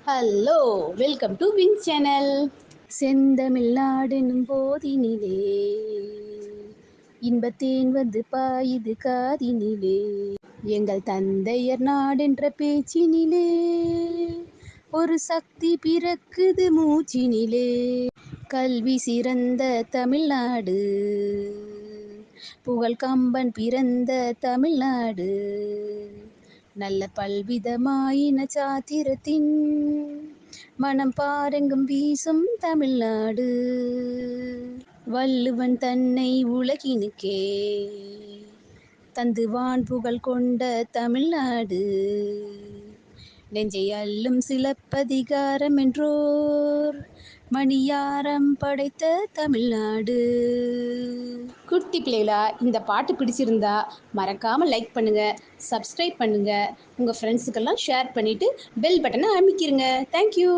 Hello, welcome to win channel. செந்தமிழ்நாடெனும் போதினிலே இன்பத்தேன் வந்து பாயுது காதினிலே. எங்கள் தந்தையர் நாடென்ற பேச்சினிலே ஒரு சக்தி பிறக்குது மூச்சினிலே. கல்வி சிறந்த தமிழ்நாடு, புகழ் கம்பன் பிறந்த தமிழ்நாடு, நல்ல பல்விதமாயின சாத்திரத்தின் மனம் பாரெங்கும் வீசும் தமிழ்நாடு. வள்ளுவன் தன்னை உலகினுக்கே தந்து வான் புகழ் கொண்ட தமிழ்நாடு, நெஞ்சை அள்ளும் சிலப்பதிகாரம் என்றோர் மணியாரம் படைத்த தமிழ்நாடு. குட்டி பிள்ளைகளா, இந்த பாட்டு பிடிச்சிருந்தா மறக்காமல் லைக் பண்ணுங்கள், சப்ஸ்கிரைப் பண்ணுங்கள், உங்கள் ஃப்ரெண்ட்ஸுக்கெல்லாம் ஷேர் பண்ணிவிட்டு பெல் பட்டனை அமைக்கிருங்க. தேங்க்யூ.